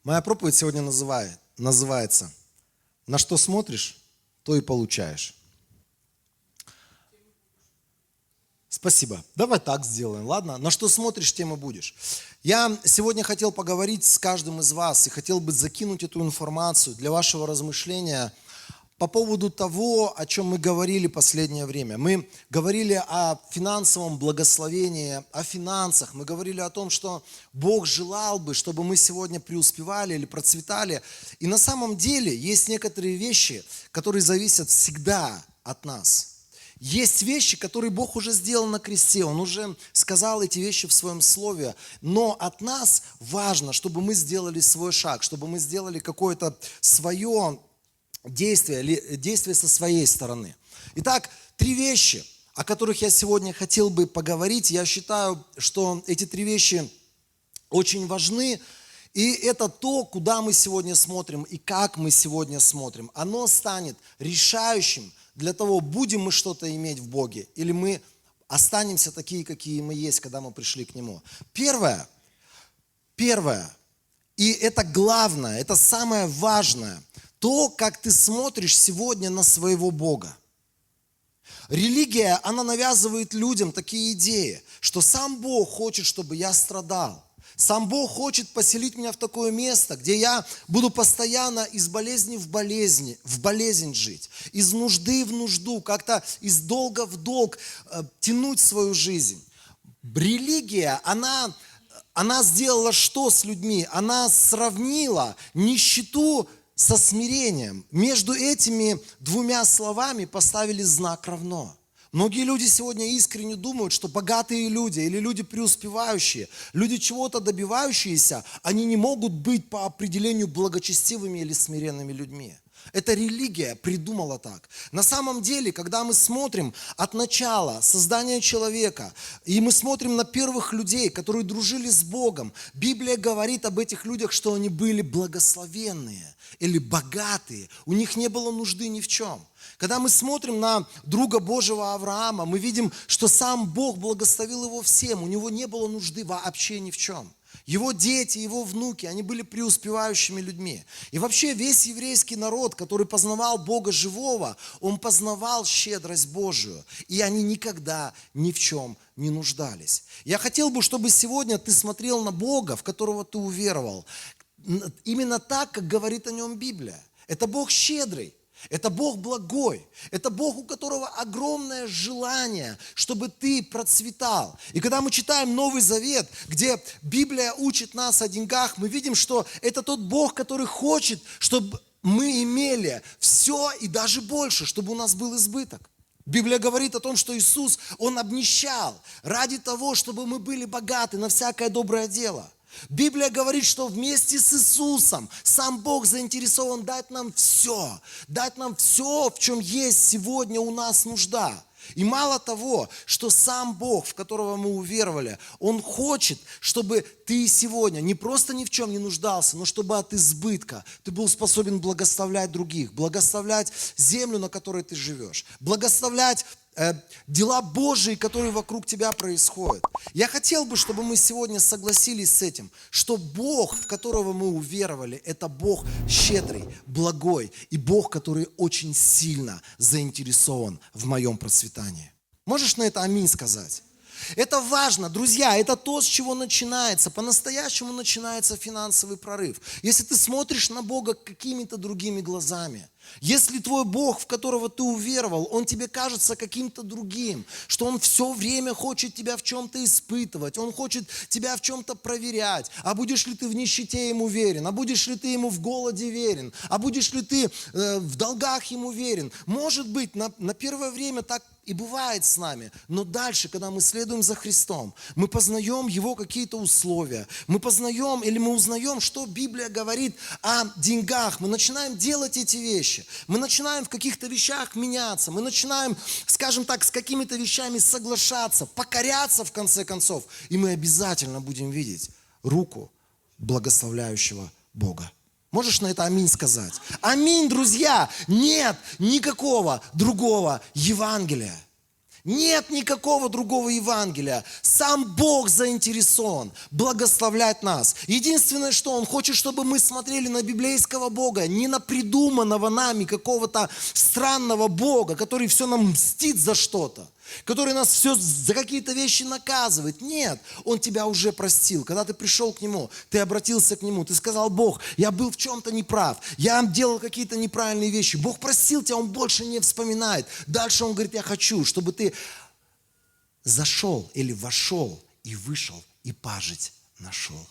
Моя проповедь сегодня называется «На что смотришь, то и получаешь». Спасибо. Давай так сделаем, ладно? На что смотришь, тем и будешь. Я сегодня хотел поговорить с каждым из вас и хотел бы закинуть эту информацию для вашего размышления по поводу того, о чем мы говорили последнее время. Мы говорили о финансовом благословении, о финансах. Мы говорили о том, что Бог желал бы, чтобы мы сегодня преуспевали или процветали. И на самом деле есть некоторые вещи, которые зависят всегда от нас. Есть вещи, которые Бог уже сделал на кресте, Он уже сказал эти вещи в Своем Слове, но от нас важно, чтобы мы сделали свой шаг, чтобы мы сделали какое-то свое действие со своей стороны. Итак, 3 вещи, о которых я сегодня хотел бы поговорить. Я считаю, что эти 3 вещи очень важны, и это то, куда мы сегодня смотрим и как мы сегодня смотрим. Оно станет решающим для того, будем мы что-то иметь в Боге, или мы останемся такие, какие мы есть, когда мы пришли к Нему. Первое, и это главное, это самое важное, то, как ты смотришь сегодня на своего Бога. Религия, она навязывает людям такие идеи, что сам Бог хочет, чтобы я страдал. Сам Бог хочет поселить меня в такое место, где я буду постоянно из болезни в болезнь жить, из нужды в нужду, как-то из долга в долг тянуть свою жизнь. Религия, она сделала что с людьми? Она сравнила нищету со смирением. Между этими 2 словами поставили знак равно. Многие люди сегодня искренне думают, что богатые люди или люди преуспевающие, люди чего-то добивающиеся, они не могут быть по определению благочестивыми или смиренными людьми. Эта религия придумала так. На самом деле, когда мы смотрим от начала создания человека, и мы смотрим на первых людей, которые дружили с Богом, Библия говорит об этих людях, что они были благословенные или богатые, у них не было нужды ни в чем. Когда мы смотрим на друга Божьего Авраама, мы видим, что сам Бог благословил его всем, у него не было нужды вообще ни в чем. Его дети, его внуки, они были преуспевающими людьми. И вообще весь еврейский народ, который познавал Бога живого, он познавал щедрость Божию. И они никогда ни в чем не нуждались. Я хотел бы, чтобы сегодня ты смотрел на Бога, в которого ты уверовал, именно так, как говорит о нем Библия. Это Бог щедрый. Это Бог благой, это Бог, у которого огромное желание, чтобы ты процветал. И когда мы читаем Новый Завет, где Библия учит нас о деньгах, мы видим, что это тот Бог, который хочет, чтобы мы имели все и даже больше, чтобы у нас был избыток. Библия говорит о том, что Иисус, Он обнищал ради того, чтобы мы были богаты на всякое доброе дело. Библия говорит, что вместе с Иисусом сам Бог заинтересован дать нам все, в чем есть сегодня у нас нужда. И мало того, что сам Бог, в которого мы уверовали, Он хочет, чтобы ты сегодня не просто ни в чем не нуждался, но чтобы от избытка ты был способен благословлять других, благословлять землю, на которой ты живешь, благословлять дела Божии, которые вокруг тебя происходят. Я хотел бы, чтобы мы сегодня согласились с этим, что Бог, в которого мы уверовали, это Бог щедрый, благой и Бог, который очень сильно заинтересован в моем процветании. Можешь на это аминь сказать? Это важно, друзья, это то, с чего начинается, по-настоящему начинается финансовый прорыв. Если ты смотришь на Бога какими-то другими глазами, если твой Бог, в которого ты уверовал, Он тебе кажется каким-то другим, что Он все время хочет тебя в чем-то испытывать, Он хочет тебя в чем-то проверять, а будешь ли ты в нищете Ему верен, а будешь ли ты Ему в голоде верен, а будешь ли ты в долгах Ему верен. Может быть, на первое время так и бывает с нами, но дальше, когда мы следуем за Христом, мы познаем Его какие-то условия, мы познаем или мы узнаем, что Библия говорит о деньгах, мы начинаем делать эти вещи, мы начинаем в каких-то вещах меняться, мы начинаем, скажем так, с какими-то вещами соглашаться, покоряться в конце концов, и мы обязательно будем видеть руку благословляющего Бога. Можешь на это аминь сказать? Аминь, друзья! Нет никакого другого Евангелия. Нет никакого другого Евангелия. Сам Бог заинтересован благословлять нас. Единственное, что Он хочет, чтобы мы смотрели на библейского Бога, не на придуманного нами какого-то странного Бога, который все нам мстит за что-то, который нас все за какие-то вещи наказывает. Нет, Он тебя уже простил. Когда ты пришел к Нему, ты обратился к Нему, ты сказал: Бог, я был в чем-то неправ, я делал какие-то неправильные вещи. Бог простил тебя, Он больше не вспоминает. Дальше Он говорит: я хочу, чтобы ты зашел или вошел и вышел и пажить нашел.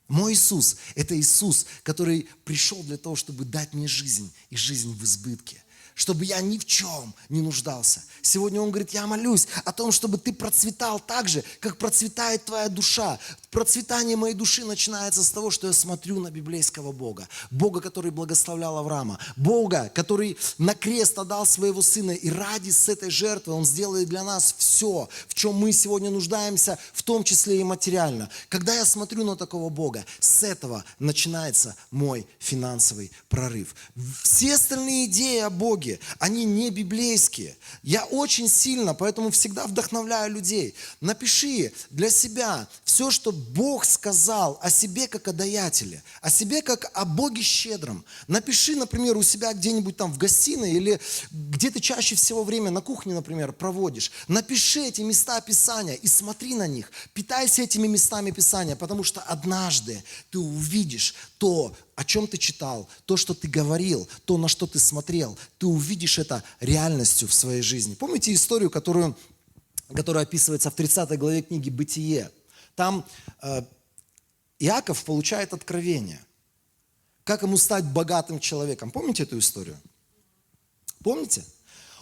Мой Иисус – это Иисус, который пришел для того, чтобы дать мне жизнь и жизнь в избытке, чтобы я ни в чем не нуждался. Сегодня Он говорит: я молюсь о том, чтобы ты процветал так же, как процветает твоя душа. Процветание моей души начинается с того, что я смотрю на библейского Бога. Бога, который благословлял Авраама. Бога, который на крест отдал своего Сына. И ради с этой жертвы Он сделает для нас все, в чем мы сегодня нуждаемся, в том числе и материально. Когда я смотрю на такого Бога, с этого начинается мой финансовый прорыв. Все остальные идеи о Боге, они не библейские. Я очень сильно, поэтому всегда вдохновляю людей. Напиши для себя все, что Бог сказал о себе как о даятеле, о себе как о Боге щедром. Напиши, например, у себя где-нибудь там в гостиной или где ты чаще всего время на кухне, например, проводишь. Напиши эти места Писания и смотри на них. Питайся этими местами Писания, потому что однажды ты увидишь то, о чем ты читал, то, что ты говорил, то, на что ты смотрел. Ты увидишь это реальностью в своей жизни. Помните историю, которая описывается в 30 главе книги «Бытие»? Там Иаков получает откровение, как ему стать богатым человеком. Помните эту историю? Помните?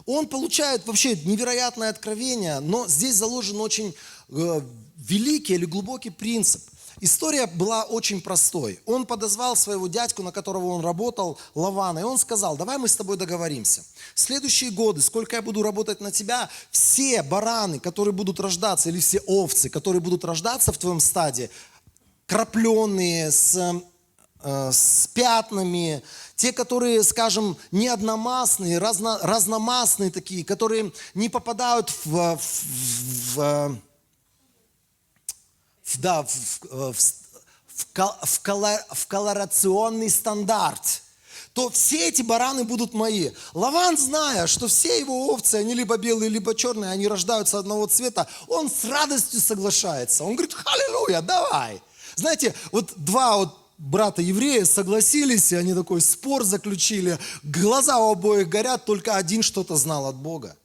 Он получает вообще невероятное откровение, но здесь заложен очень великий или глубокий принцип. История была очень простой. Он подозвал своего дядьку, на которого он работал, Лавана, и он сказал: давай мы с тобой договоримся. В следующие годы, сколько я буду работать на тебя, все бараны, которые будут рождаться, или все овцы, которые будут рождаться в твоем стаде, крапленные, с пятнами, те, которые, скажем, не одномастные, разномастные такие, которые не попадают в колорационный стандарт, то все эти бараны будут мои. Лаван, зная, что все его овцы, они либо белые, либо черные, они рождаются одного цвета, он с радостью соглашается. Он говорит: аллилуйя, давай. Знаете, вот два брата еврея согласились, и они такой спор заключили. Глаза у обоих горят, только один что-то знал от Бога.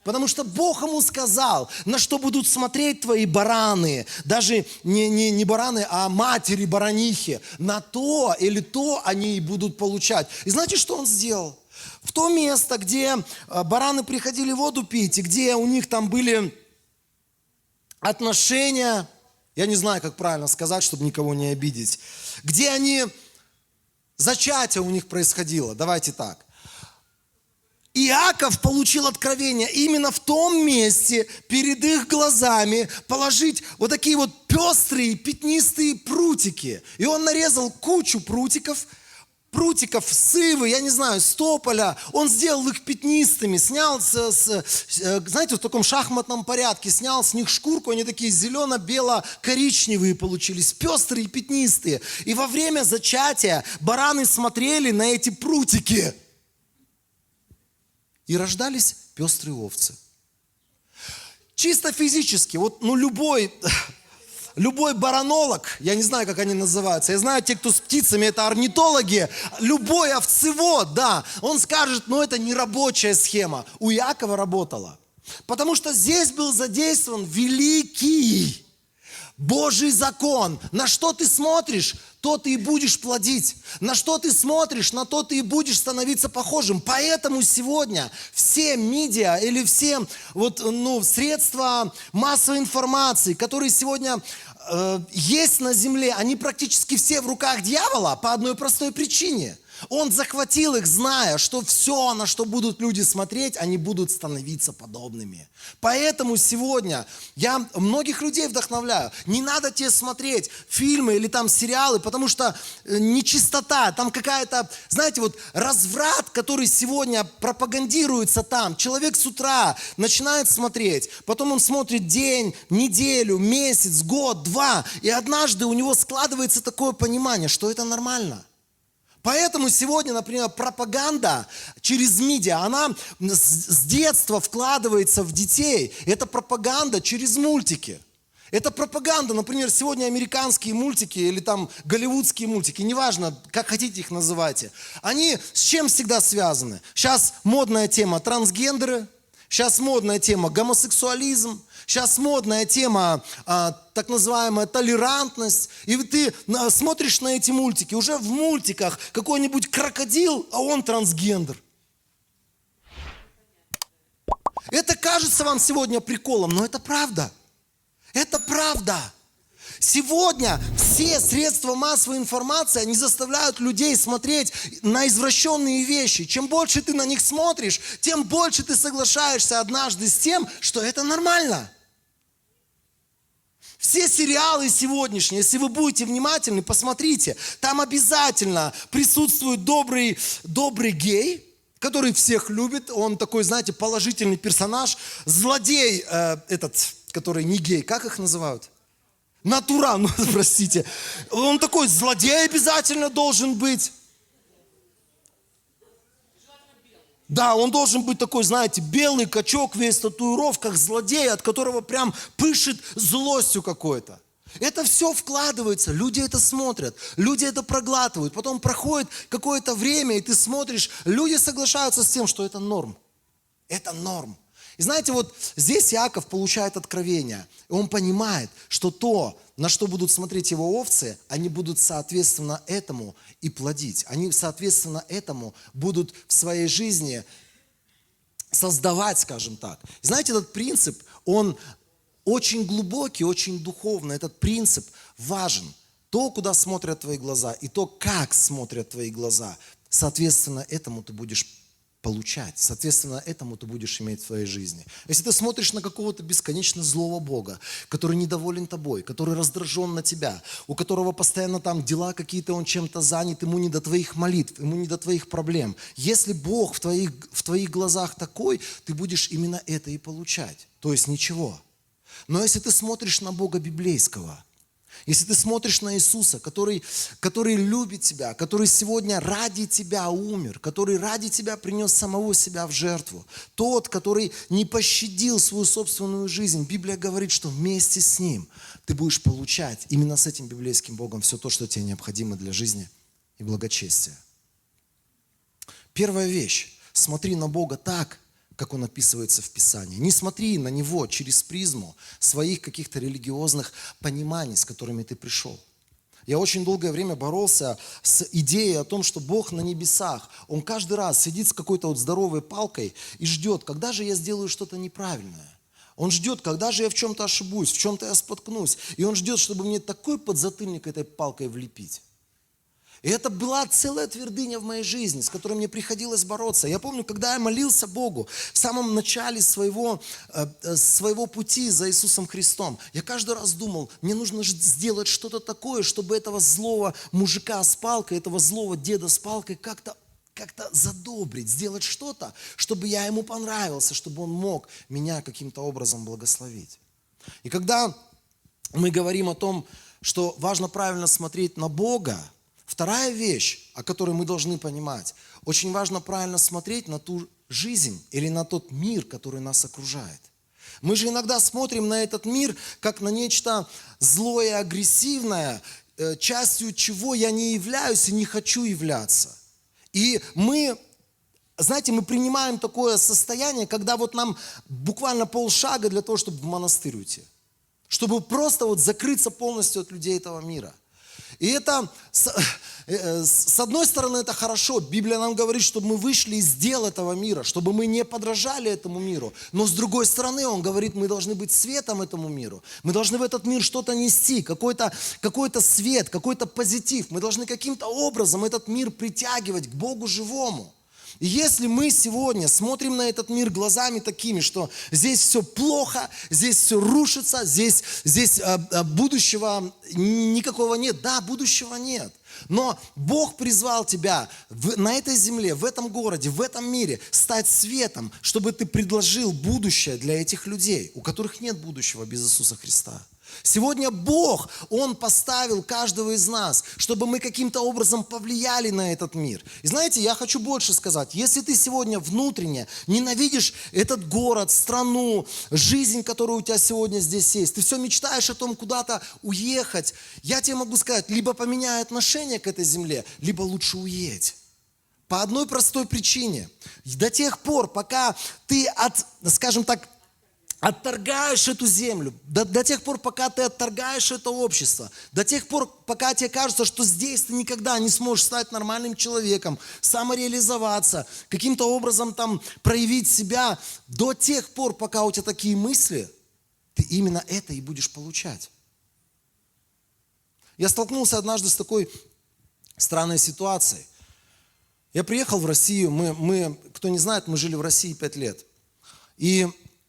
Потому что Бог ему сказал, на что будут смотреть твои бараны. Даже не бараны, а матери баранихи. На то или то они и будут получать. И знаете, что он сделал? В то место, где бараны приходили воду пить, и где у них там были отношения, я не знаю, как правильно сказать, чтобы никого не обидеть, где зачатие у них происходило, давайте так. Иаков получил откровение именно в том месте, перед их глазами, положить вот такие вот пестрые, пятнистые прутики. И он нарезал кучу прутиков с ивы, я не знаю, с тополя. Он сделал их пятнистыми, снял, знаете, в таком шахматном порядке, снял с них шкурку, они такие зелено-бело-коричневые получились, пестрые, пятнистые. И во время зачатия бараны смотрели на эти прутики. И рождались пестрые овцы. Чисто физически, любой баранолог, я не знаю, как они называются, я знаю, те, кто с птицами, это орнитологи, любой овцевод, да, он скажет: это не рабочая схема. У Иакова работала. Потому что здесь был задействован великий Божий закон. На что ты смотришь, то ты и будешь плодить. На что ты смотришь, на то ты и будешь становиться похожим. Поэтому сегодня все медиа или все средства массовой информации, которые сегодня есть на земле, они практически все в руках дьявола по одной простой причине. Он захватил их, зная, что все, на что будут люди смотреть, они будут становиться подобными. Поэтому сегодня я многих людей вдохновляю. Не надо тебе смотреть фильмы или там сериалы, потому что нечистота, там какая-то, знаете, вот разврат, который сегодня пропагандируется там. Человек с утра начинает смотреть, потом он смотрит день, неделю, месяц, год, два, и однажды у него складывается такое понимание, что это нормально. Поэтому сегодня, например, пропаганда через медиа, она с детства вкладывается в детей. Это пропаганда через мультики. Это пропаганда, например, сегодня американские мультики или там голливудские мультики, неважно, как хотите их называйте. Они с чем всегда связаны? Сейчас модная тема трансгендеры, сейчас модная тема гомосексуализм, сейчас модная тема так называемая толерантность. И ты смотришь на эти мультики, уже в мультиках какой-нибудь крокодил, а он трансгендер. Это кажется вам сегодня приколом, но это правда. Это правда. Сегодня все средства массовой информации, они заставляют людей смотреть на извращенные вещи. Чем больше ты на них смотришь, тем больше ты соглашаешься однажды с тем, что это нормально. Все сериалы сегодняшние, если вы будете внимательны, посмотрите, там обязательно присутствует добрый гей, который всех любит. Он такой, знаете, положительный персонаж. Злодей который не гей, как их называют? Натурал, простите. Он такой злодей обязательно должен быть. Да, он должен быть такой, знаете, белый качок, весь в татуировках, злодей, от которого прям пышет злостью какой-то. Это все вкладывается, люди это смотрят, люди это проглатывают. Потом проходит какое-то время, и ты смотришь, люди соглашаются с тем, что это норм. Это норм. И знаете, вот здесь Иаков получает откровение. И он понимает, что то, на что будут смотреть его овцы, они будут соответственно этому и плодить. Они соответственно этому будут в своей жизни создавать, скажем так. И знаете, этот принцип, он очень глубокий, очень духовный. Этот принцип важен. То, куда смотрят твои глаза, и то, как смотрят твои глаза, соответственно этому ты будешь получать. Соответственно, этому ты будешь иметь в твоей жизни. Если ты смотришь на какого-то бесконечно злого Бога, который недоволен тобой, который раздражен на тебя, у которого постоянно там дела какие-то, он чем-то занят, ему не до твоих молитв, ему не до твоих проблем. Если Бог в твоих глазах такой, ты будешь именно это и получать. То есть ничего. Но если ты смотришь на Бога библейского, если ты смотришь на Иисуса, который любит тебя, который сегодня ради тебя умер, который ради тебя принес самого себя в жертву, тот, который не пощадил свою собственную жизнь, Библия говорит, что вместе с Ним ты будешь получать именно с этим библейским Богом все то, что тебе необходимо для жизни и благочестия. Первая вещь. Смотри на Бога так, как Он описывается в Писании. Не смотри на Него через призму своих каких-то религиозных пониманий, с которыми ты пришел. Я очень долгое время боролся с идеей о том, что Бог на небесах, Он каждый раз сидит с какой-то вот здоровой палкой и ждет, когда же я сделаю что-то неправильное. Он ждет, когда же я в чем-то ошибусь, в чем-то я споткнусь. И Он ждет, чтобы мне такой подзатыльник этой палкой влепить. И это была целая твердыня в моей жизни, с которой мне приходилось бороться. Я помню, когда я молился Богу в самом начале своего пути за Иисусом Христом, я каждый раз думал, мне нужно сделать что-то такое, чтобы этого злого мужика с палкой, этого злого деда с палкой как-то задобрить, сделать что-то, чтобы я ему понравился, чтобы он мог меня каким-то образом благословить. И когда мы говорим о том, что важно правильно смотреть на Бога, вторая вещь, о которой мы должны понимать, очень важно правильно смотреть на ту жизнь или на тот мир, который нас окружает. Мы же иногда смотрим на этот мир как на нечто злое, агрессивное, частью чего я не являюсь и не хочу являться. И мы принимаем такое состояние, когда вот нам буквально полшага для того, чтобы в монастырь уйти. Чтобы просто вот закрыться полностью от людей этого мира. И это, с одной стороны, это хорошо. Библия нам говорит, чтобы мы вышли из дел этого мира, чтобы мы не подражали этому миру. Но с другой стороны, он говорит, мы должны быть светом этому миру. Мы должны в этот мир что-то нести, какой-то свет, какой-то позитив. Мы должны каким-то образом этот мир притягивать к Богу живому. И если мы сегодня смотрим на этот мир глазами такими, что здесь все плохо, здесь все рушится, здесь будущего никакого нет. Да, будущего нет. Но Бог призвал тебя на этой земле, в этом городе, в этом мире стать светом, чтобы ты предложил будущее для этих людей, у которых нет будущего без Иисуса Христа. Сегодня Бог, Он поставил каждого из нас, чтобы мы каким-то образом повлияли на этот мир. И знаете, я хочу больше сказать. Если ты сегодня внутренне ненавидишь этот город, страну, жизнь, которая у тебя сегодня здесь есть, ты все мечтаешь о том, куда-то уехать, я тебе могу сказать, либо поменяй отношение к этой земле, либо лучше уедь. По одной простой причине. До тех пор, пока ты отторгаешь эту землю, до тех пор, пока ты отторгаешь это общество, до тех пор, пока тебе кажется, что здесь ты никогда не сможешь стать нормальным человеком, самореализоваться, каким-то образом там проявить себя, до тех пор, пока у тебя такие мысли, ты именно это и будешь получать. Я столкнулся однажды с такой странной ситуацией. Я приехал в Россию, мы, кто не знает, мы жили в России 5 лет.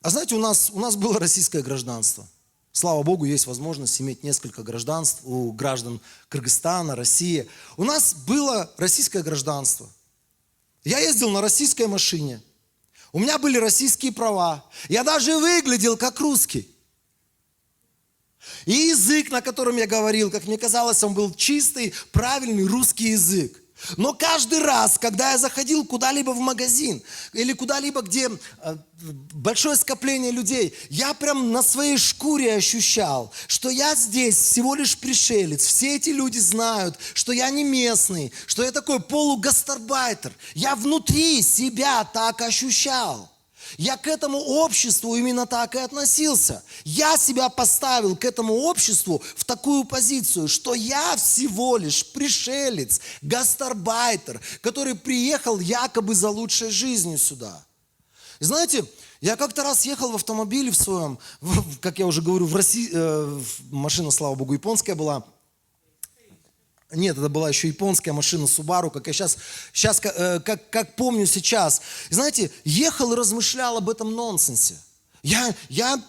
А знаете, у нас было российское гражданство. Слава Богу, есть возможность иметь несколько гражданств у граждан Кыргызстана, России. У нас было российское гражданство. Я ездил на российской машине. У меня были российские права. Я даже выглядел как русский. И язык, на котором я говорил, как мне казалось, он был чистый, правильный русский язык. Но каждый раз, когда я заходил куда-либо в магазин или куда-либо, где большое скопление людей, я прям на своей шкуре ощущал, что я здесь всего лишь пришелец. Все эти люди знают, что я не местный, что я такой полугастарбайтер. Я внутри себя так ощущал. Я к этому обществу именно так и относился. Я себя поставил к этому обществу в такую позицию, что я всего лишь пришелец, гастарбайтер, который приехал якобы за лучшей жизнью сюда. И знаете, я как-то раз ехал в автомобиле в своем, как я уже говорю, в России, машина, слава Богу, японская была. Нет, это была еще японская машина Subaru, как я сейчас как помню сейчас. И знаете, ехал и размышлял об этом нонсенсе. Я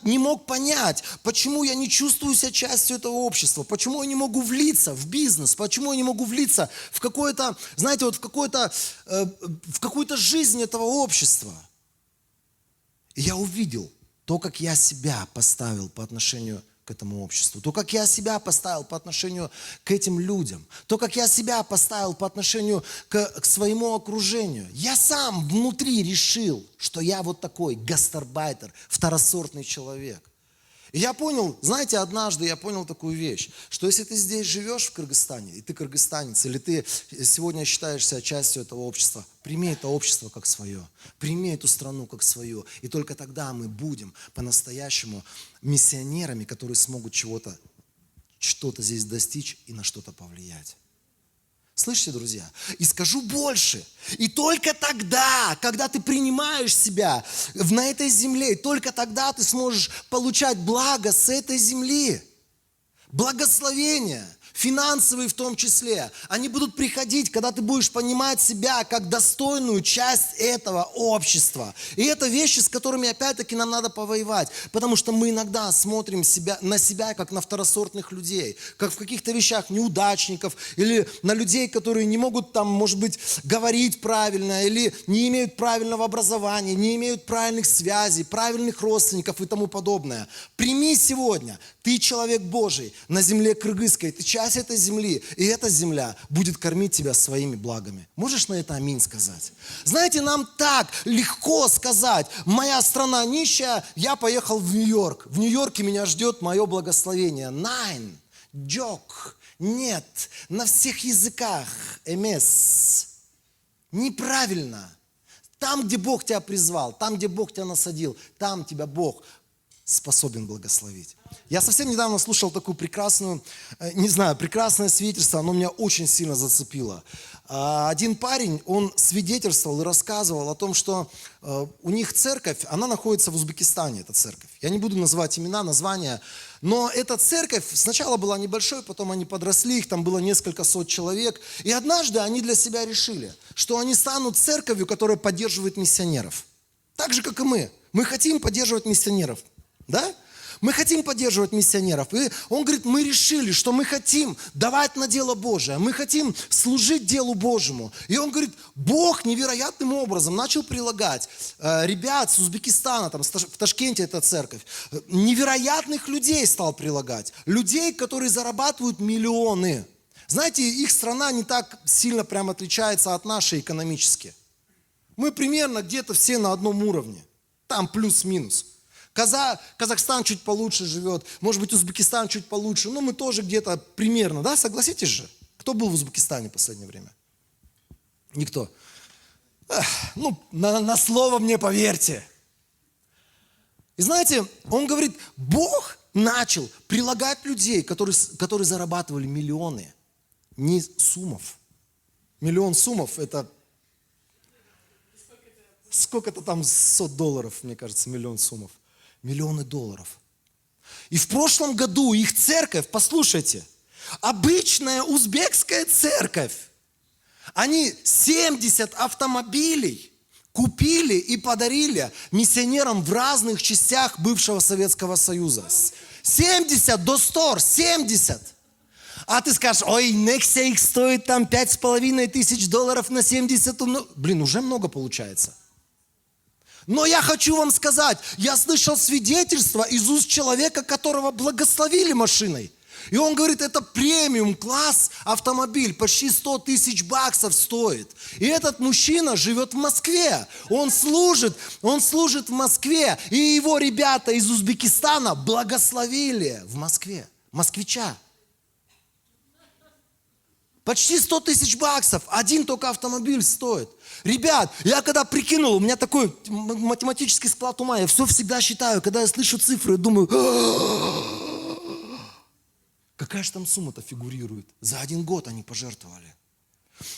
не мог понять, почему я не чувствую себя частью этого общества, почему я не могу влиться в бизнес, почему я не могу влиться в какое-то, знаете, вот в какую-то жизнь этого общества. И я увидел то, как я себя поставил по отношению к этому обществу, то, как я себя поставил по отношению к этим людям, то, как я себя поставил по отношению к своему окружению. Я сам внутри решил, что я вот такой гастарбайтер, второсортный человек. И я понял, знаете, однажды я понял такую вещь, что если ты здесь живешь в Кыргызстане, и ты кыргызстанец, или ты сегодня считаешь себя частью этого общества, прими это общество как свое, прими эту страну как свою, и только тогда мы будем по-настоящему миссионерами, которые смогут что-то здесь достичь и на что-то повлиять. Слышите, друзья? И скажу больше. И только тогда, когда ты принимаешь себя на этой земле, только тогда ты сможешь получать благо с этой земли. Благословения, финансовые в том числе, они будут приходить, когда ты будешь понимать себя как достойную часть этого общества. И это вещи, с которыми опять-таки нам надо повоевать, потому что мы иногда смотрим на себя как на второсортных людей, как в каких-то вещах неудачников, или на людей, которые не могут там, может быть, говорить правильно, или не имеют правильного образования, не имеют правильных связей, правильных родственников и тому подобное. Прими сегодня, ты человек Божий на земле кыргызской, ты часть этой земли, и эта земля будет кормить тебя своими благами. Можешь на это аминь сказать? Знаете, нам так легко сказать: моя страна нищая, я поехал в Нью-Йорк. В Нью-Йорке меня ждет мое благословение. Nein, joke, нет, на всех языках, МС. Неправильно. Там, где Бог тебя призвал, там, где Бог тебя насадил, там тебя Бог способен благословить. Я совсем недавно слушал такую прекрасную, прекрасное свидетельство, оно меня очень сильно зацепило. Один парень, он свидетельствовал и рассказывал о том, что у них церковь, она находится в Узбекистане, эта церковь. Я не буду называть имена, названия, но эта церковь сначала была небольшой, потом они подросли, их там было несколько сот человек. И однажды они для себя решили, что они станут церковью, которая поддерживает миссионеров. Так же, как и мы. Мы хотим поддерживать миссионеров. Да? Мы хотим поддерживать миссионеров. И он говорит, мы решили, что мы хотим давать на дело Божие. Мы хотим служить делу Божьему. И он говорит, Бог невероятным образом начал прилагать ребят с Узбекистана, там, в Ташкенте эта церковь, невероятных людей стал прилагать. Людей, которые зарабатывают миллионы. Знаете, их страна не так сильно прям отличается от нашей экономически. Мы примерно где-то все на одном уровне. Там плюс-минус. Казахстан чуть получше живет, может быть, Узбекистан чуть получше, но мы тоже где-то примерно, да, согласитесь же? Кто был в Узбекистане в последнее время? Никто. На слово мне поверьте. И знаете, он говорит, Бог начал прилагать людей, которые зарабатывали миллионы, не суммов. Миллион суммов – это сколько-то там $100, мне кажется, миллион суммов. Миллионы долларов. И в прошлом году их церковь, послушайте, обычная узбекская церковь, они 70 автомобилей купили и подарили миссионерам в разных частях бывшего Советского Союза. 70 до 100, 70. А ты скажешь, ой, Nexia их стоит там $5500 на 70. Уже много получается. Но я хочу вам сказать, я слышал свидетельство из уст человека, которого благословили машиной. И он говорит, это премиум-класс автомобиль, почти $100 000 стоит. И этот мужчина живет в Москве. Он служит в Москве. И его ребята из Узбекистана благословили в Москве. Москвича. Почти $100 000, один только автомобиль стоит. Ребят, я когда прикинул, у меня такой математический склад ума, я все всегда считаю, когда я слышу цифры, думаю, какая же там сумма-то фигурирует? За 1 год они пожертвовали.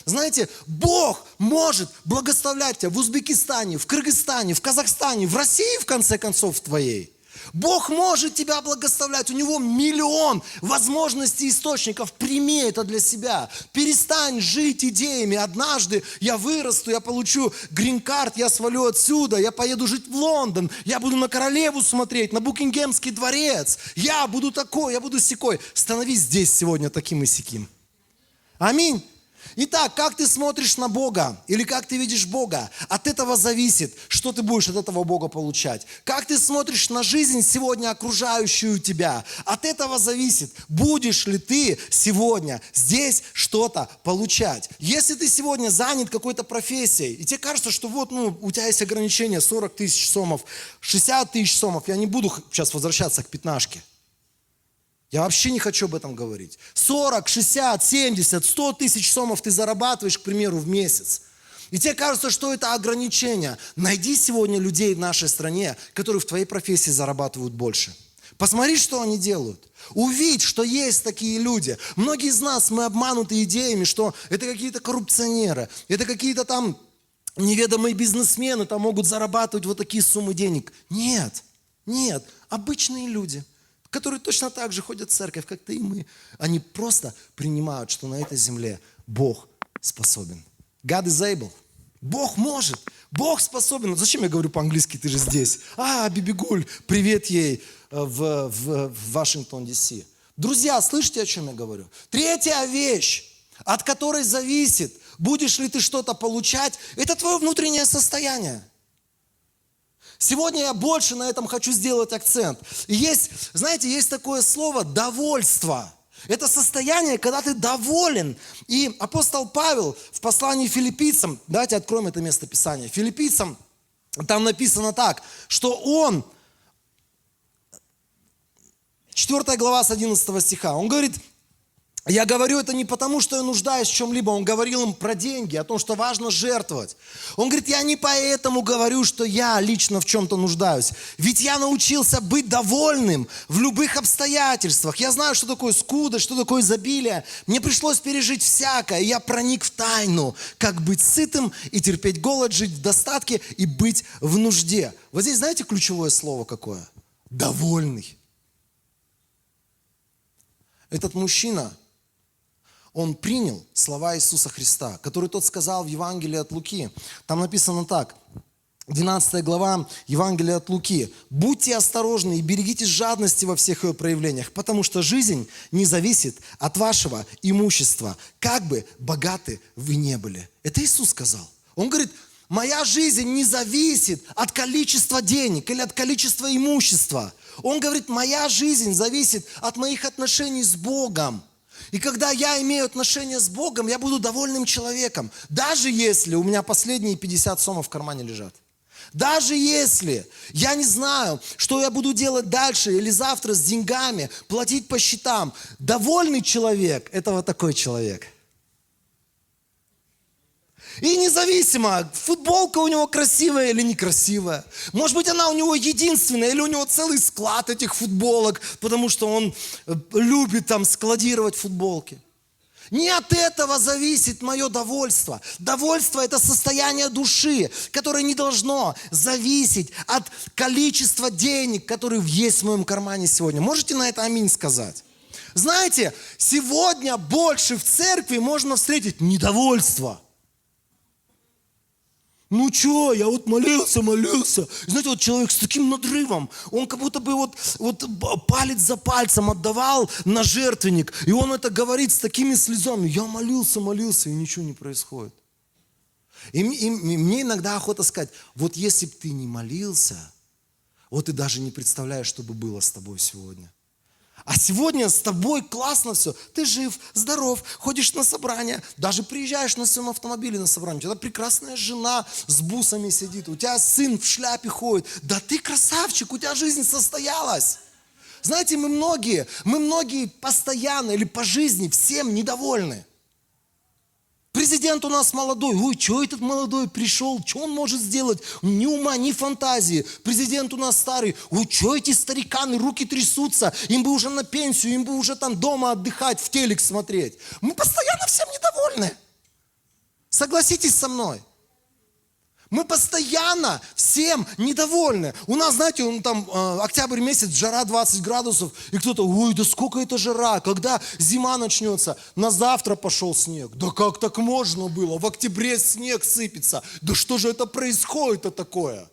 Знаете, Бог может благословлять тебя в Узбекистане, в Кыргызстане, в Казахстане, в России, в конце концов, твоей. Бог может тебя благословлять, у Него миллион возможностей, источников, прими это для себя. Перестань жить идеями, однажды я вырасту, я получу грин-карт, я свалю отсюда, я поеду жить в Лондон, я буду на королеву смотреть, на Букингемский дворец, я буду такой, я буду сякой. Становись здесь сегодня таким и сяким. Аминь. Итак, как ты смотришь на Бога или как ты видишь Бога, от этого зависит, что ты будешь от этого Бога получать. Как ты смотришь на жизнь сегодня окружающую тебя, от этого зависит, будешь ли ты сегодня здесь что-то получать. Если ты сегодня занят какой-то профессией, и тебе кажется, что у тебя есть ограничение 40 000 сомов, 60 000 сомов, я не буду сейчас возвращаться к пятнашке. Я вообще не хочу об этом говорить. 40, 60, 70, 100 000 сомов ты зарабатываешь, к примеру, в месяц. И тебе кажется, что это ограничение. Найди сегодня людей в нашей стране, которые в твоей профессии зарабатывают больше. Посмотри, что они делают. Увидь, что есть такие люди. Многие из нас, мы обмануты идеями, что это какие-то коррупционеры, это какие-то там неведомые бизнесмены, там могут зарабатывать вот такие суммы денег. Нет, обычные люди, которые точно так же ходят в церковь, как ты и мы. Они просто принимают, что на этой земле Бог способен. God is able. Бог может. Бог способен. Зачем я говорю по-английски, ты же здесь? Бибигуль, привет ей в Вашингтон, Д.С. Друзья, слышите, о чем я говорю? Третья вещь, от которой зависит, будешь ли ты что-то получать, это твое внутреннее состояние. Сегодня я больше на этом хочу сделать акцент. И есть такое слово «довольство». Это состояние, когда ты доволен. И апостол Павел в послании филиппийцам, давайте откроем это место Писания. Филиппийцам там написано так, что он, 4 глава с 11 стиха, он говорит, Я говорю это не потому, что я нуждаюсь в чем-либо. Он говорил им про деньги, о том, что важно жертвовать. Он говорит, я не поэтому говорю, что я лично в чем-то нуждаюсь. Ведь я научился быть довольным в любых обстоятельствах. Я знаю, что такое скудость, что такое изобилие. Мне пришлось пережить всякое. Я проник в тайну, как быть сытым и терпеть голод, жить в достатке и быть в нужде. Вот здесь знаете ключевое слово какое? Довольный. Этот мужчина, он принял слова Иисуса Христа, которые тот сказал в Евангелии от Луки. Там написано так, 12 глава Евангелия от Луки. «Будьте осторожны и берегитесь жадности во всех ее проявлениях, потому что жизнь не зависит от вашего имущества, как бы богаты вы не были». Это Иисус сказал. Он говорит, моя жизнь не зависит от количества денег или от количества имущества. Он говорит, моя жизнь зависит от моих отношений с Богом. И когда я имею отношения с Богом, я буду довольным человеком. Даже если у меня последние 50 сомов в кармане лежат. Даже если я не знаю, что я буду делать дальше или завтра с деньгами, платить по счетам. Довольный человек – это вот такой человек. И независимо, футболка у него красивая или некрасивая. Может быть, она у него единственная, или у него целый склад этих футболок, потому что он любит там складировать футболки. Не от этого зависит мое довольство. Довольство – это состояние души, которое не должно зависеть от количества денег, которые есть в моем кармане сегодня. Можете на это аминь сказать? Знаете, сегодня больше в церкви можно встретить недовольство. Ну что, я вот молился. И знаете, вот человек с таким надрывом, он как будто бы вот палец за пальцем отдавал на жертвенник, и он это говорит с такими слезами. Я молился, и ничего не происходит. И мне иногда охота сказать, вот если бы ты не молился, вот ты даже не представляешь, что бы было с тобой сегодня. А сегодня с тобой классно все. Ты жив, здоров, ходишь на собрания, даже приезжаешь на своем автомобиле на собрание. У тебя прекрасная жена с бусами сидит, у тебя сын в шляпе ходит. Да ты красавчик, у тебя жизнь состоялась. Знаете, мы многие постоянно или по жизни всем недовольны. Президент у нас молодой. Ой, что этот молодой пришел? Что он может сделать? Ни ума, ни фантазии. Президент у нас старый. Ой, что эти стариканы, руки трясутся? Им бы уже на пенсию, им бы уже там дома отдыхать, в телек смотреть. Мы постоянно всем недовольны. Согласитесь со мной. Мы постоянно всем недовольны. У нас, знаете, там октябрь месяц, жара 20 градусов, и кто-то, ой, да сколько это жара, когда зима начнется, на завтра пошел снег. Да как так можно было? В октябре снег сыпется. Да что же это происходит-то такое?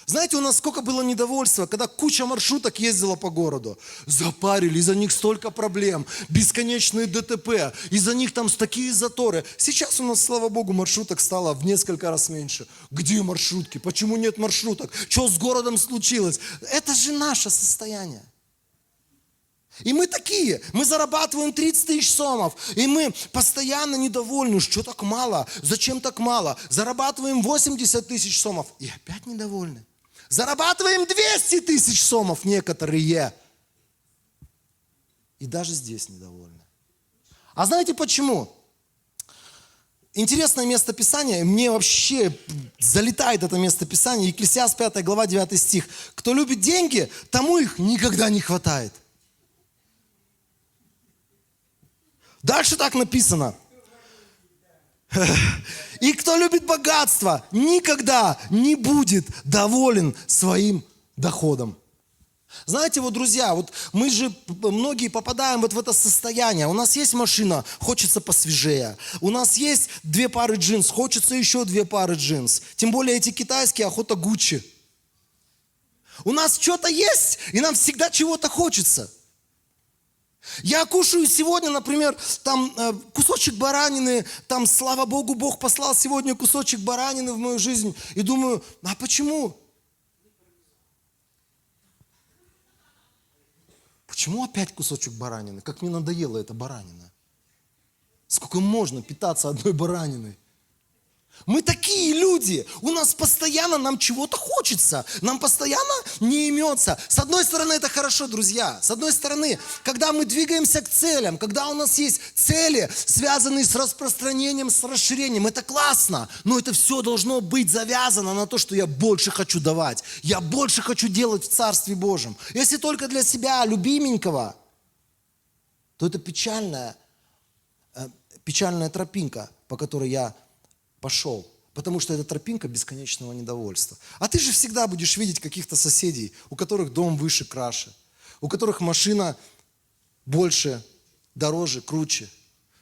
Знаете, у нас сколько было недовольства, когда куча маршруток ездила по городу. Запарили, из-за них столько проблем, бесконечные ДТП, из-за них там такие заторы. Сейчас у нас, слава Богу, маршруток стало в несколько раз меньше. Где маршрутки? Почему нет маршруток? Что с городом случилось? Это же наше состояние. И мы такие, мы зарабатываем 30 тысяч сомов, и мы постоянно недовольны, что так мало, зачем так мало. Зарабатываем 80 тысяч сомов, и опять недовольны. Зарабатываем 200 тысяч сомов некоторые. И даже здесь недовольны. А знаете почему? Интересное место Писания, мне вообще залетает это место Писания. Екклесиаст 5 глава 9 стих. Кто любит деньги, тому их никогда не хватает. Дальше так написано. И кто любит богатство, никогда не будет доволен своим доходом. Знаете, вот, друзья, вот мы же многие попадаем вот в это состояние. У нас есть машина, хочется посвежее. У нас есть 2 пары джинс, хочется еще 2 пары джинс. Тем более эти китайские, охота Гуччи. У нас что-то есть, и нам всегда чего-то хочется. Я кушаю сегодня, например, там кусочек баранины, там, слава Богу, Бог послал сегодня кусочек баранины в мою жизнь. И думаю, а почему? Почему опять кусочек баранины? Как мне надоела эта баранина. Сколько можно питаться одной бараниной? Мы такие такие люди. У нас постоянно нам чего-то хочется. Нам постоянно не имется. С одной стороны, это хорошо, друзья. С одной стороны, когда мы двигаемся к целям, когда у нас есть цели, связанные с распространением, с расширением, это классно. Но это все должно быть завязано на то, что я больше хочу давать. Я больше хочу делать в Царстве Божьем. Если только для себя, любименького, то это печальная тропинка, по которой я пошел. Потому что это тропинка бесконечного недовольства. А ты же всегда будешь видеть каких-то соседей, у которых дом выше, краше, у которых машина больше, дороже, круче.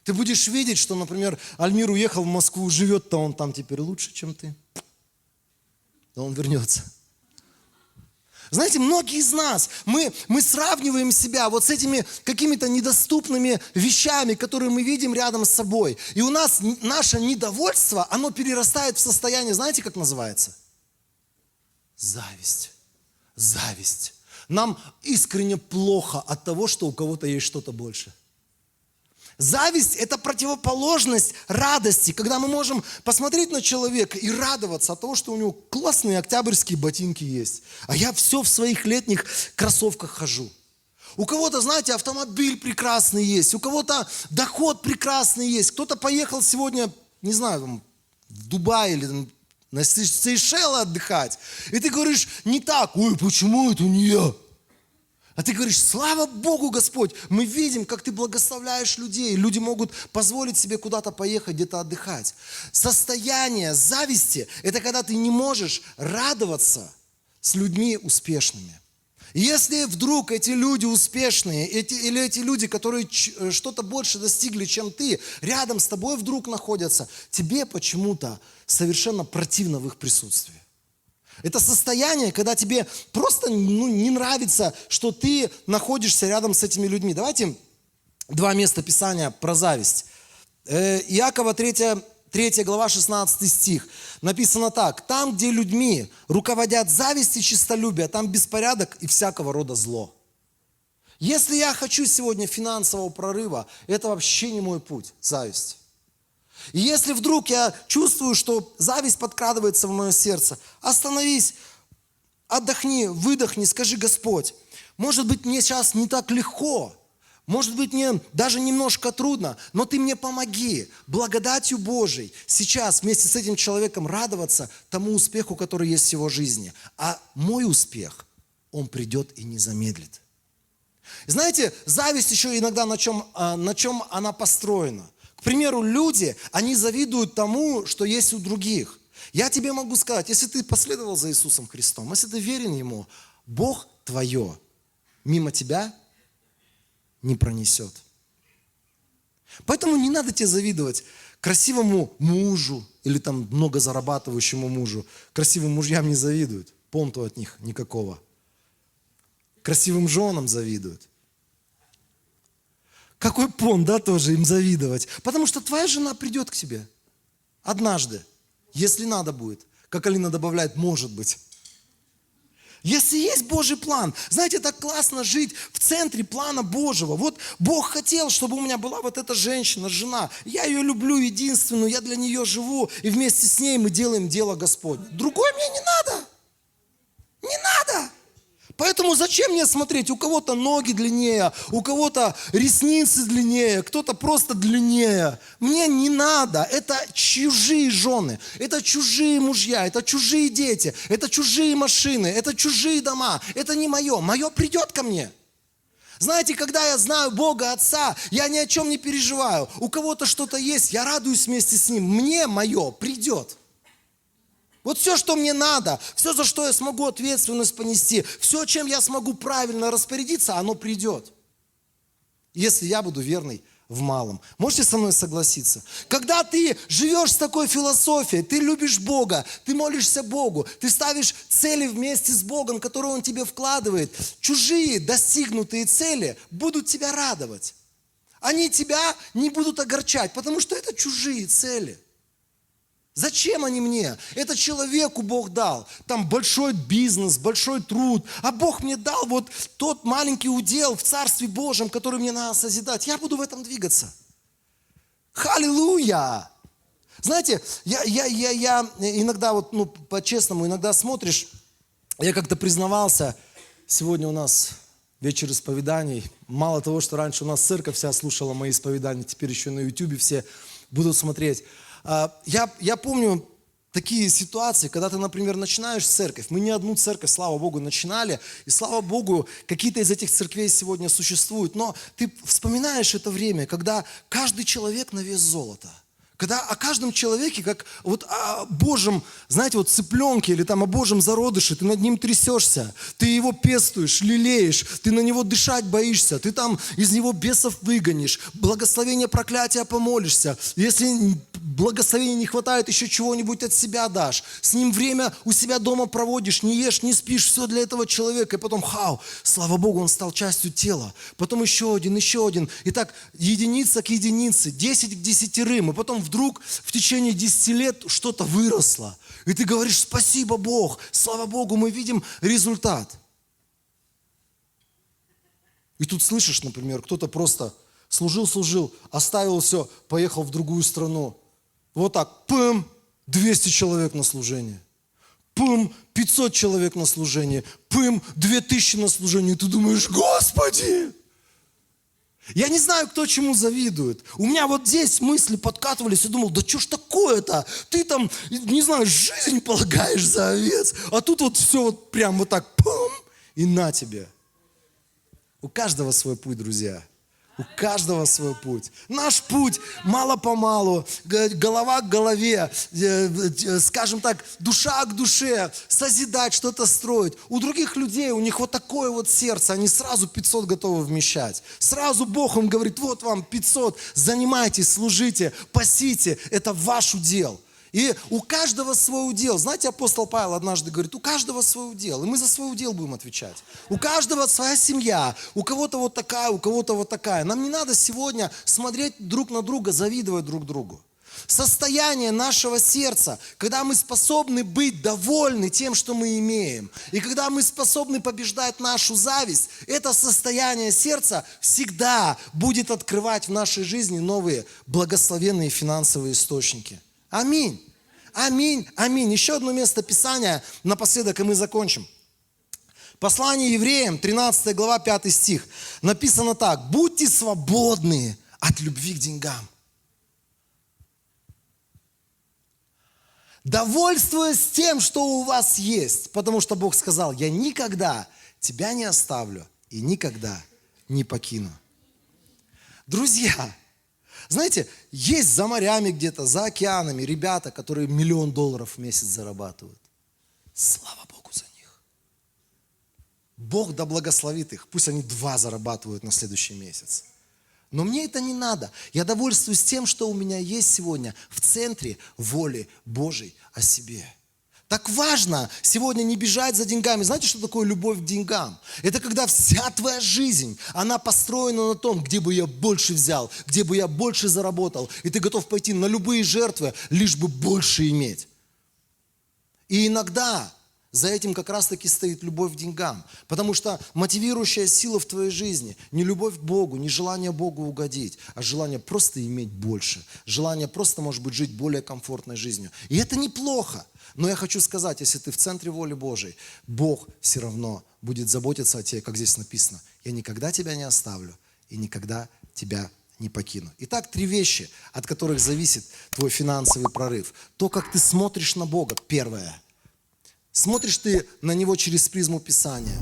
Ты будешь видеть, что, например, Альмир уехал в Москву, живет-то он там теперь лучше, чем ты. Но он вернется. Знаете, многие из нас, мы сравниваем себя вот с этими какими-то недоступными вещами, которые мы видим рядом с собой. И у нас наше недовольство, оно перерастает в состояние, знаете, как называется? Зависть. Зависть. Нам искренне плохо от того, что у кого-то есть что-то больше. Зависть – это противоположность радости, когда мы можем посмотреть на человека и радоваться от того, что у него классные октябрьские ботинки есть, а я все в своих летних кроссовках хожу. У кого-то, знаете, автомобиль прекрасный есть, у кого-то доход прекрасный есть, кто-то поехал сегодня, не знаю, в Дубай или на Сейшелы отдыхать, и ты говоришь, не так, ой, почему это не я? А ты говоришь, слава Богу, Господь, мы видим, как ты благословляешь людей. Люди могут позволить себе куда-то поехать, где-то отдыхать. Состояние зависти – это когда ты не можешь радоваться с людьми успешными. Если вдруг эти люди успешные, или эти люди, которые что-то больше достигли, чем ты, рядом с тобой вдруг находятся, тебе почему-то совершенно противно в их присутствии. Это состояние, когда тебе просто не нравится, что ты находишься рядом с этими людьми. Давайте два места Писания про зависть. Иакова 3 глава 16 стих. Написано так. Там, где людьми руководят зависть и честолюбие, там беспорядок и всякого рода зло. Если я хочу сегодня финансового прорыва, это вообще не мой путь, зависть. И если вдруг я чувствую, что зависть подкрадывается в мое сердце, остановись, отдохни, выдохни, скажи, Господь, может быть, мне сейчас не так легко, может быть, мне даже немножко трудно, но Ты мне помоги благодатью Божией сейчас вместе с этим человеком радоваться тому успеху, который есть в его жизни. А мой успех, он придет и не замедлит. Знаете, зависть еще иногда на чем она построена. К примеру, люди, они завидуют тому, что есть у других. Я тебе могу сказать, если ты последовал за Иисусом Христом, если ты верен Ему, Бог твое мимо тебя не пронесет. Поэтому не надо тебе завидовать красивому мужу или там много зарабатывающему мужу. Красивым мужьям не завидуют, понту от них никакого. Красивым женам завидуют. Какой понт, да, тоже им завидовать? Потому что твоя жена придет к тебе однажды, если надо будет. Как Алина добавляет, может быть. Если есть Божий план, знаете, так классно жить в центре плана Божьего. Вот Бог хотел, чтобы у меня была вот эта женщина, жена. Я ее люблю единственную, я для нее живу, и вместе с ней мы делаем дело Господне. Другой мне не надо. Не надо. Поэтому зачем мне смотреть? У кого-то ноги длиннее, у кого-то ресницы длиннее, кто-то просто длиннее. Мне не надо. Это чужие жены, это чужие мужья, это чужие дети, это чужие машины, это чужие дома. Это не мое. Мое придет ко мне. Знаете, когда я знаю Бога Отца, я ни о чем не переживаю. У кого-то что-то есть, я радуюсь вместе с Ним. Мне мое придет. Вот все, что мне надо, все, за что я смогу ответственность понести, все, чем я смогу правильно распорядиться, оно придет. Если я буду верный в малом. Можете со мной согласиться? Когда ты живешь с такой философией, ты любишь Бога, ты молишься Богу, ты ставишь цели вместе с Богом, которые Он тебе вкладывает, чужие достигнутые цели будут тебя радовать. Они тебя не будут огорчать, потому что это чужие цели. Зачем они мне? Это человеку Бог дал. Там большой бизнес, большой труд. А Бог мне дал вот тот маленький удел в Царстве Божьем, который мне надо созидать. Я буду в этом двигаться. Аллилуйя! Знаете, я иногда, вот, ну, по-честному, иногда смотришь, я как-то признавался, сегодня у нас вечер исповеданий. Мало того, что раньше у нас церковь вся слушала мои исповедания, теперь еще на YouTube все будут смотреть. Я помню такие ситуации, когда ты, например, начинаешь церковь. Мы не одну церковь, слава Богу, начинали. И слава Богу, какие-то из этих церквей сегодня существуют. Но ты вспоминаешь это время, когда каждый человек на вес золота. Когда о каждом человеке, как вот о Божьем, знаете, вот цыпленке или там о Божьем зародыше, ты над ним трясешься, ты его пестуешь, лелеешь, ты на него дышать боишься, ты там из него бесов выгонишь, благословение, проклятия помолишься. Если благословения не хватает, еще чего-нибудь от себя дашь. С ним время у себя дома проводишь, не ешь, не спишь, все для этого человека. И потом, слава Богу, он стал частью тела. Потом еще один. И так единица к единице, 10 к 10. И потом вдруг в течение 10 лет что-то выросло. И ты говоришь: спасибо, Бог, слава Богу, мы видим результат. И тут слышишь, например, кто-то просто служил, оставил все, поехал в другую страну. Вот так, 200 человек на служение. 500 человек на служение. 2000 на служение. И ты думаешь: Господи! Я не знаю, кто чему завидует. У меня вот здесь мысли подкатывались, и думал: да что ж такое-то? Ты там, не знаю, жизнь полагаешь за овец, а тут вот все вот прям вот так, и на тебе. У каждого свой путь, друзья. У каждого свой путь. Наш путь мало-помалу, голова к голове, скажем так, душа к душе, созидать, что-то строить. У других людей, у них вот такое вот сердце, они сразу 500 готовы вмещать. Сразу Бог им говорит: вот вам 500, занимайтесь, служите, пасите, это ваш удел. И у каждого свой удел. Знаете, апостол Павел однажды говорит: у каждого свой удел. И мы за свой удел будем отвечать. У каждого своя семья. У кого-то вот такая, у кого-то вот такая. Нам не надо сегодня смотреть друг на друга, завидовать друг другу. Состояние нашего сердца, когда мы способны быть довольны тем, что мы имеем, и когда мы способны побеждать нашу зависть, это состояние сердца всегда будет открывать в нашей жизни новые благословенные финансовые источники. Аминь. Аминь. Аминь. Еще одно место Писания напоследок, и мы закончим. Послание Евреям, 13 глава, 5 стих. Написано так: будьте свободны от любви к деньгам, довольствуясь тем, что у вас есть, потому что Бог сказал: я никогда тебя не оставлю и никогда не покину. Друзья, знаете, есть за морями где-то, за океанами ребята, которые $1 миллион в месяц зарабатывают. Слава Богу за них. Бог да благословит их. Пусть они 2 зарабатывают на следующий месяц. Но мне это не надо. Я довольствуюсь тем, что у меня есть сегодня в центре воли Божьей о себе. Так важно сегодня не бежать за деньгами. Знаете, что такое любовь к деньгам? Это когда вся твоя жизнь, она построена на том, где бы я больше взял, где бы я больше заработал. И ты готов пойти на любые жертвы, лишь бы больше иметь. И иногда за этим как раз-таки стоит любовь к деньгам. Потому что мотивирующая сила в твоей жизни не любовь к Богу, не желание Богу угодить, а желание просто иметь больше. Желание просто, может быть, жить более комфортной жизнью. И это неплохо. Но я хочу сказать, если ты в центре воли Божьей, Бог все равно будет заботиться о тебе, как здесь написано: я никогда тебя не оставлю и никогда тебя не покину. Итак, 3 вещи, от которых зависит твой финансовый прорыв. То, как ты смотришь на Бога, первое. Смотришь ты на Него через призму Писания?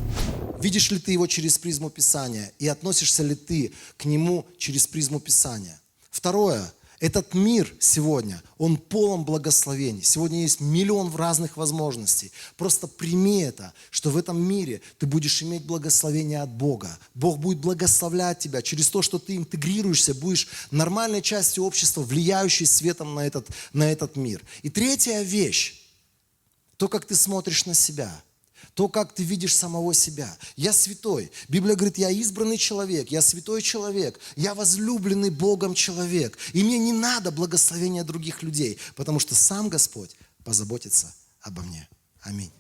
Видишь ли ты Его через призму Писания? И относишься ли ты к Нему через призму Писания? Второе. Этот мир сегодня, он полон благословений. Сегодня есть 1 миллион разных возможностей. Просто прими это, что в этом мире ты будешь иметь благословение от Бога. Бог будет благословлять тебя. Через то, что ты интегрируешься, будешь нормальной частью общества, влияющей светом на этот мир. И третья вещь. То, как ты смотришь на себя. То, как ты видишь самого себя. Я святой. Библия говорит: я избранный человек, я святой человек, я возлюбленный Богом человек. И мне не надо благословения других людей, потому что сам Господь позаботится обо мне. Аминь.